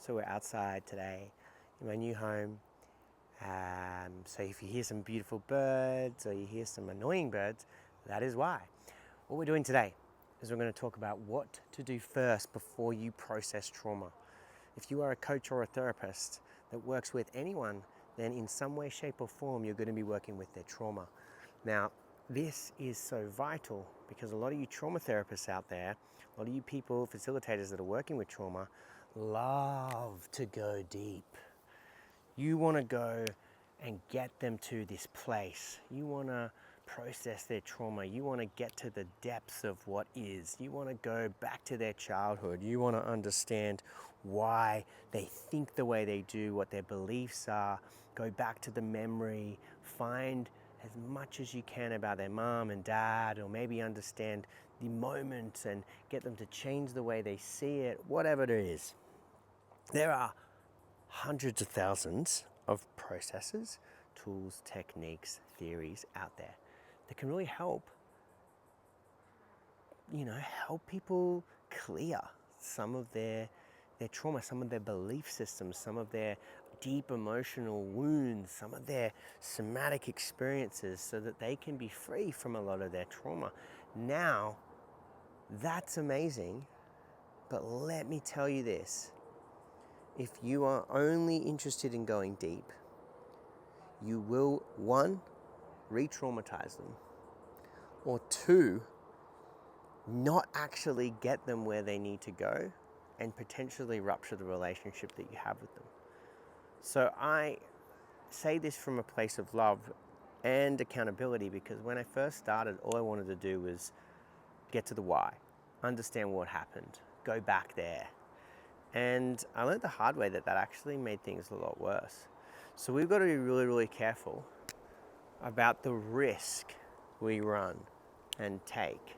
So we're outside today in my new home. So if you hear some beautiful birds or you hear some annoying birds, that is why. What we're doing today is we're going to talk about what to do first before you process trauma. If you are a coach or a therapist that works with anyone, then in some way, shape or form, you're going to be working with their trauma. Now, this is so vital because a lot of you trauma therapists out there, a lot of you people, facilitators that are working with trauma, love to go deep. You want to go and get them to this place. You want to process their trauma. You want to get to the depths of what is. You want to go back to their childhood. You want to understand why they think the way they do, what their beliefs are. Go back to the memory. Find as much as you can about their mom and dad, or maybe understand the moment and get them to change the way they see it, whatever it is. There are hundreds of thousands of processes, tools, techniques, theories out there that can really help people clear some of their trauma, some of their belief systems, some of their deep emotional wounds, some of their somatic experiences, so that they can be free from a lot of their trauma. Now, that's amazing, but let me tell you this. If you are only interested in going deep, you will, one, re-traumatize them, or two, not actually get them where they need to go and potentially rupture the relationship that you have with them. So I say this from a place of love and accountability, because when I first started, all I wanted to do was get to the why, understand what happened, go back there. And I learned the hard way that actually made things a lot worse. So we've got to be really, really careful about the risk we run and take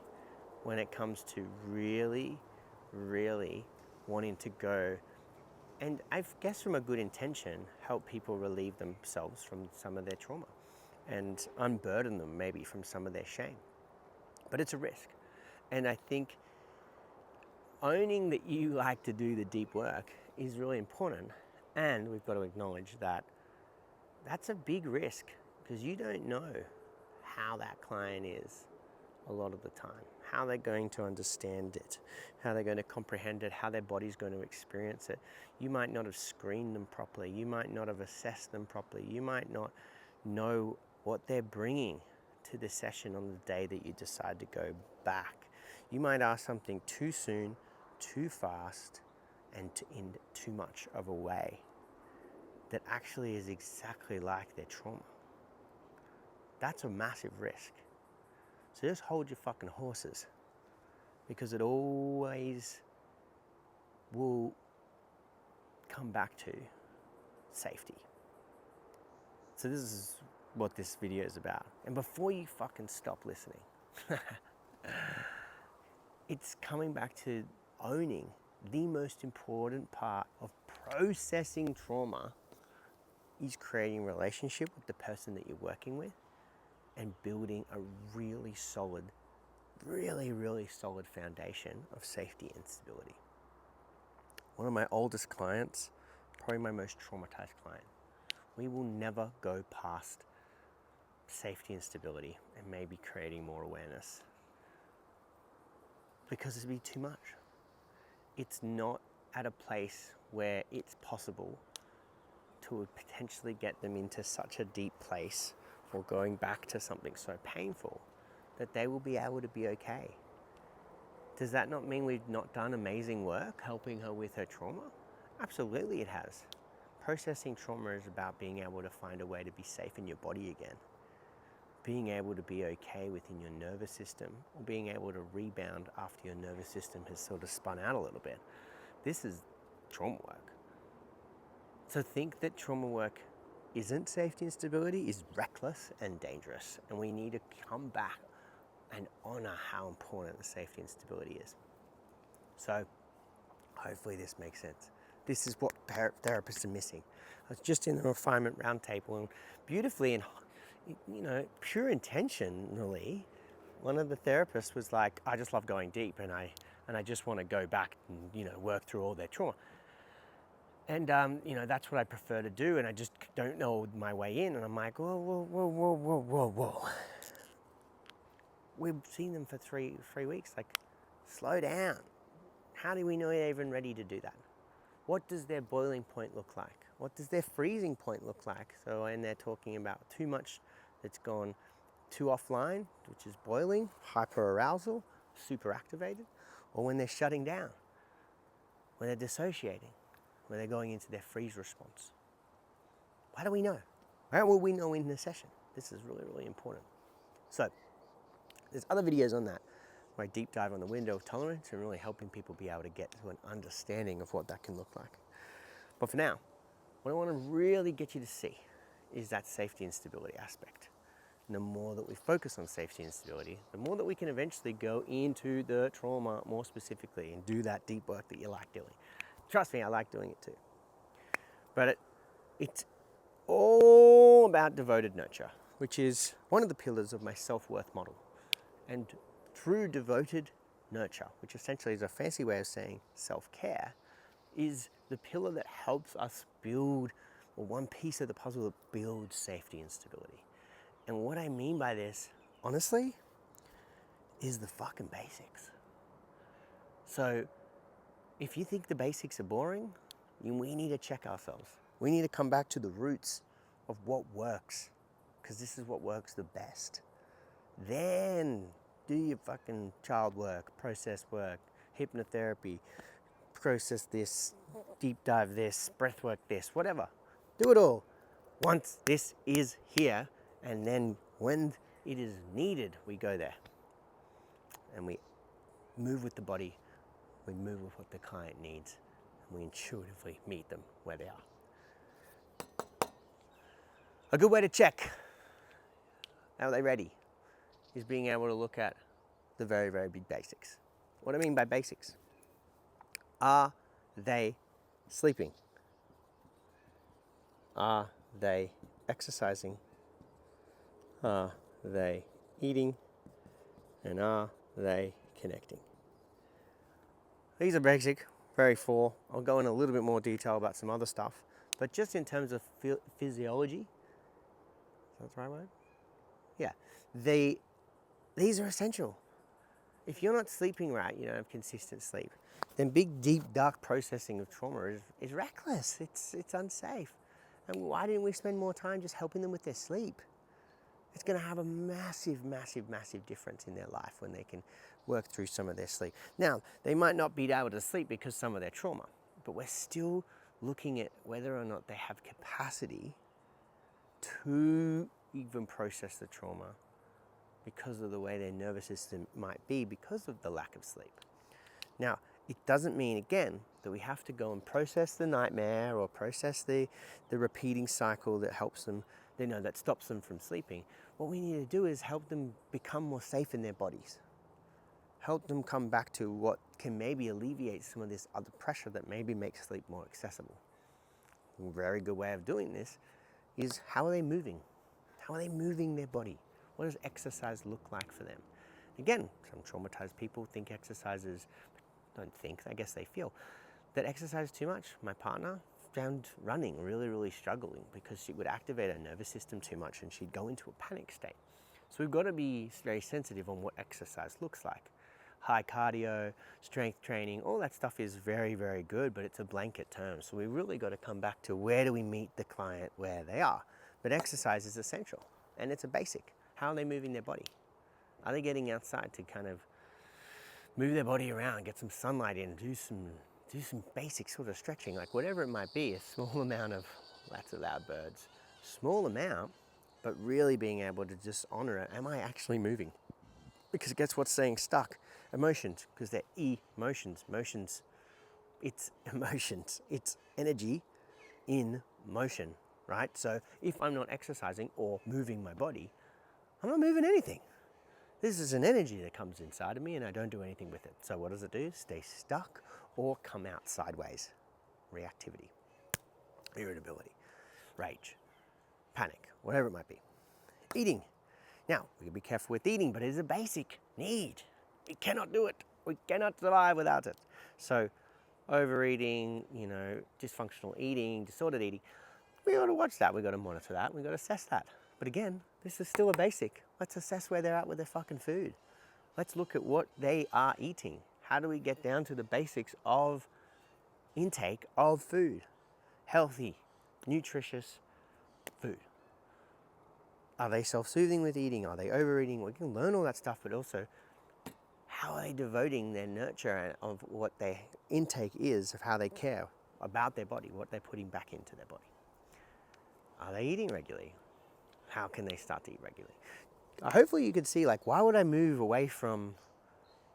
when it comes to really, really wanting to go, and I guess from a good intention, help people relieve themselves from some of their trauma and unburden them maybe from some of their shame. But it's a risk. And I think owning that you like to do the deep work is really important. And we've got to acknowledge that that's a big risk, because you don't know how that client is a lot of the time, how they're going to understand it, how they're going to comprehend it, how their body's going to experience it. You might not have screened them properly. You might not have assessed them properly. You might not know what they're bringing to the session on the day that you decide to go back. You might ask something too soon, too fast, and in too much of a way that actually is exactly like their trauma. That's a massive risk. So just hold your fucking horses, because it always will come back to safety. So this is what this video is about. And before you fucking stop listening, it's coming back to owning the most important part of processing trauma is creating a relationship with the person that you're working with and building a really solid foundation of safety and stability. One of my oldest clients, probably my most traumatized client, we will never go past safety and stability and maybe creating more awareness, because it'd be too much. It's not at a place where it's possible to potentially get them into such a deep place or going back to something so painful that they will be able to be okay. Does that not mean we've not done amazing work helping her with her trauma? Absolutely it has. Processing trauma is about being able to find a way to be safe in your body again, being able to be okay within your nervous system, or being able to rebound after your nervous system has sort of spun out a little bit. This is trauma work. So think that trauma work isn't safety and stability is reckless and dangerous, and we need to come back and honor how important the safety and stability is. So hopefully this makes sense. This is what therapists are missing. I was just in the refinement roundtable, and beautifully and pure intentionally, one of the therapists was like, I just love going deep, and I just want to go back and work through all their trauma. And, you know, that's what I prefer to do, and I just don't know my way in. And I'm like, whoa, whoa, whoa, whoa, whoa, whoa, whoa. We've seen them for three weeks. Like, slow down. How do we know they're even ready to do that? What does their boiling point look like? What does their freezing point look like? So when they're talking about too much that's gone too offline, which is boiling, hyperarousal, super activated, or when they're shutting down, when they're dissociating, when they're going into their freeze response. Why do we know? How will we know in the session? This is really, really important. So there's other videos on that where I deep dive on the window of tolerance and really helping people be able to get to an understanding of what that can look like. But for now, what I want to really get you to see is that safety and stability aspect. And the more that we focus on safety and stability, the more that we can eventually go into the trauma more specifically and do that deep work that you like doing. Trust me, I like doing it too. But it's all about devoted nurture, which is one of the pillars of my self-worth model. And true devoted nurture, which essentially is a fancy way of saying self-care, is the pillar that helps us build, or one piece of the puzzle that builds safety and stability. And what I mean by this, honestly, is the fucking basics. So if you think the basics are boring, we need to check ourselves. We need to come back to the roots of what works, because this is what works the best. Then do your fucking child work, process work, hypnotherapy, process this, deep dive this, breath work this, whatever. Do it all. Once this is here, and then when it is needed, we go there. And we move with the body, we move with what the client needs, and we intuitively meet them where they are. A good way to check, are they ready, is being able to look at the very, very big basics. What I mean by basics, are they sleeping? Are they exercising? Are they eating? And are they connecting? These are basic, very four. I'll go in a little bit more detail about some other stuff, but just in terms of physiology, that's the right word? Yeah, these are essential. If you're not sleeping right, you don't have consistent sleep, then big, deep, dark processing of trauma is reckless. It's unsafe. And why didn't we spend more time just helping them with their sleep? It's going to have a massive, massive, massive difference in their life when they can work through some of their sleep. Now, they might not be able to sleep because of some of their trauma, but we're still looking at whether or not they have capacity to even process the trauma because of the way their nervous system might be because of the lack of sleep. Now, it doesn't mean, again, that we have to go and process the nightmare or process the repeating cycle that helps them, that stops them from sleeping. What we need to do is help them become more safe in their bodies. Help them come back to what can maybe alleviate some of this other pressure that maybe makes sleep more accessible. A very good way of doing this is, how are they moving? How are they moving their body? What does exercise look like for them? Again, some traumatized people think I guess they feel that exercise is too much. My partner found running really, really struggling because she would activate her nervous system too much and she'd go into a panic state. So we've got to be very sensitive on what exercise looks like. High cardio, strength training, all that stuff is very, very good, but it's a blanket term. So we really got to come back to, where do we meet the client where they are? But exercise is essential, and it's a basic. How are they moving their body? Are they getting outside to kind of move their body around, get some sunlight in, do some basic sort of stretching, like whatever it might be, a small amount of, lots of loud birds, small amount, but really being able to just honor it. Am I actually moving? Because guess what's staying stuck? Emotions, because they're emotions. It's emotions. It's energy in motion, right? So if I'm not exercising or moving my body, I'm not moving anything. This is an energy that comes inside of me and I don't do anything with it. So what does it do? Stay stuck or come out sideways. Reactivity, irritability, rage, panic, whatever it might be. Eating. Now, we can be careful with eating, but it is a basic need. We cannot do it. We cannot survive without it. So overeating, dysfunctional eating, disordered eating, we got to watch that, we got to monitor that, we got to assess that. But again, this is still a basic. Let's assess where they're at with their fucking food. Let's look at what they are eating. How do we get down to the basics of intake of food? Healthy, nutritious food. Are they self-soothing with eating? Are they overeating? We can learn all that stuff, but also how are they devoting their nurture of what their intake is, of how they care about their body, what they're putting back into their body. Are they eating regularly? How can they start to eat regularly? Hopefully you could see, like, why would I move away from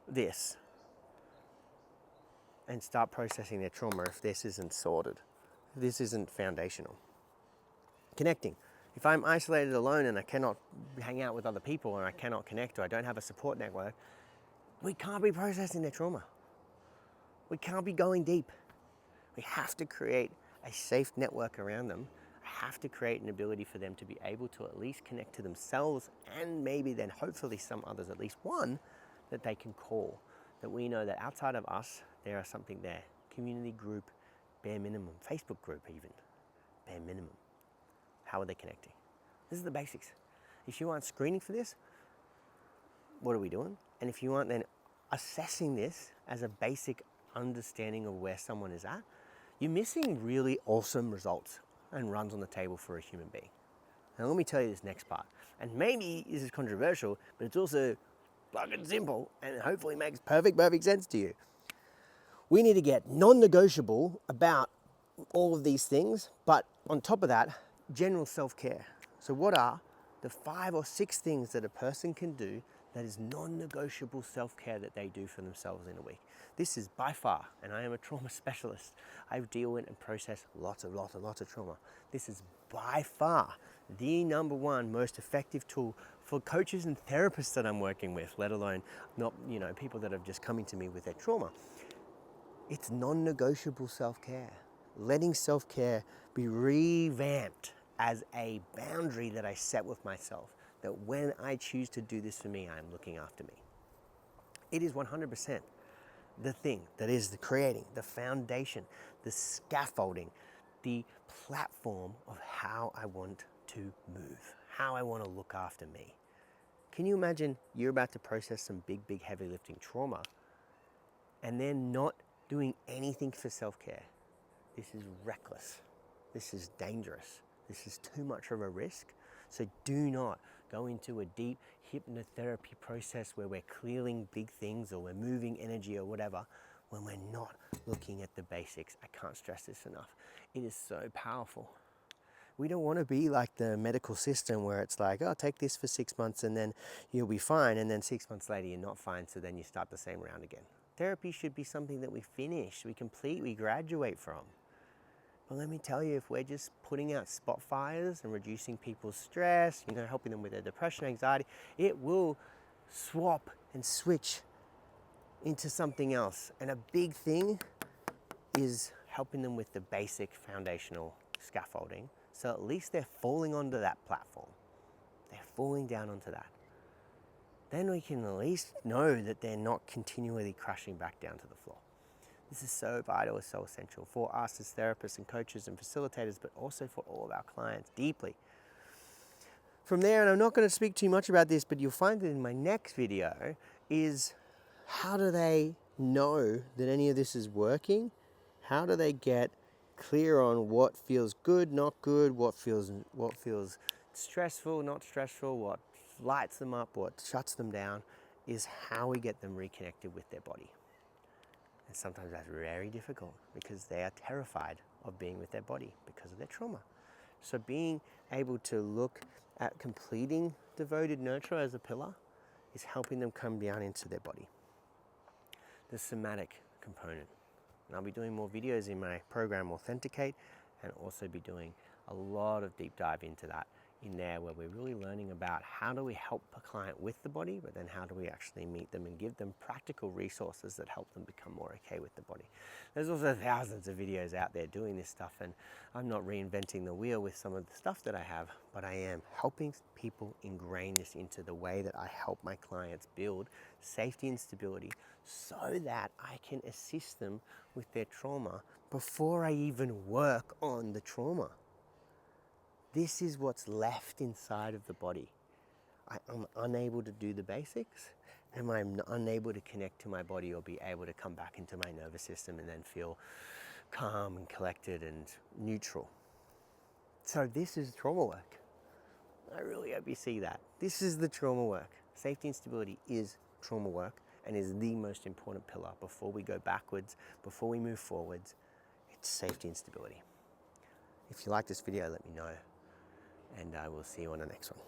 this and start processing their trauma if this isn't sorted, if this isn't foundational? Connecting. If I'm isolated alone and I cannot hang out with other people and I cannot connect, or I don't have a support network, we can't be processing their trauma. We can't be going deep. We have to create a safe network around them. I have to create an ability for them to be able to at least connect to themselves, and maybe then hopefully some others, at least one, that they can call. That we know that outside of us, there is something there. Community group, bare minimum. Facebook group even, bare minimum. How are they connecting? This is the basics. If you aren't screening for this, what are we doing? And if you aren't then assessing this as a basic understanding of where someone is at, you're missing really awesome results and runs on the table for a human being. Now let me tell you this next part. And maybe this is controversial, but it's also fucking simple and hopefully makes perfect sense to you. We need to get non-negotiable about all of these things, but on top of that, general self-care. So what are the 5 or 6 things that a person can do that is non-negotiable self-care that they do for themselves in a week? This is by far, and I am a trauma specialist, I deal with and process lots of trauma. This is by far the number one most effective tool for coaches and therapists that I'm working with, let alone not, people that are just coming to me with their trauma. It's non-negotiable self-care. Letting self-care be revamped as a boundary that I set with myself, that when I choose to do this for me, I am looking after me. It is 100% the thing that is the creating, the foundation, the scaffolding, the platform of how I want to move, how I want to look after me. Can you imagine you're about to process some big heavy lifting trauma and then not doing anything for self-care? This is reckless. This is dangerous. This is too much of a risk. So do not go into a deep hypnotherapy process where we're clearing big things or we're moving energy or whatever when we're not looking at the basics. I can't stress this enough. It is so powerful. We don't want to be like the medical system where it's like, oh, take this for 6 months and then you'll be fine. And then 6 months later, you're not fine. So then you start the same round again. Therapy should be something that we finish, we complete, we graduate from. But let me tell you, if we're just putting out spot fires and reducing people's stress, helping them with their depression, anxiety, it will swap and switch into something else. And a big thing is helping them with the basic foundational scaffolding. So at least they're falling onto that platform. They're falling down onto that. Then we can at least know that they're not continually crashing back down to the floor. This is so vital, it's so essential for us as therapists and coaches and facilitators, but also for all of our clients deeply. From there, and I'm not going to speak too much about this, but you'll find it in my next video, is how do they know that any of this is working? How do they get clear on what feels good, not good, what feels stressful, not stressful, what lights them up, what shuts them down, is how we get them reconnected with their body. And sometimes that's very difficult because they are terrified of being with their body because of their trauma. So being able to look at completing devoted nurture as a pillar is helping them come down into their body. The somatic component. And I'll be doing more videos in my program Authenticate, and also be doing a lot of deep dive into that in there, where we're really learning about how do we help a client with the body, but then how do we actually meet them and give them practical resources that help them become more okay with the body. There's also thousands of videos out there doing this stuff, and I'm not reinventing the wheel with some of the stuff that I have, but I am helping people ingrain this into the way that I help my clients build safety and stability, so that I can assist them with their trauma before I even work on the trauma. This is what's left inside of the body. I'm unable to do the basics, and I'm unable to connect to my body or be able to come back into my nervous system and then feel calm and collected and neutral. So this is trauma work. I really hope you see that. This is the trauma work. Safety and stability is trauma work and is the most important pillar before we go backwards, before we move forwards. It's safety and stability. If you like this video, let me know, and I will see you on the next one.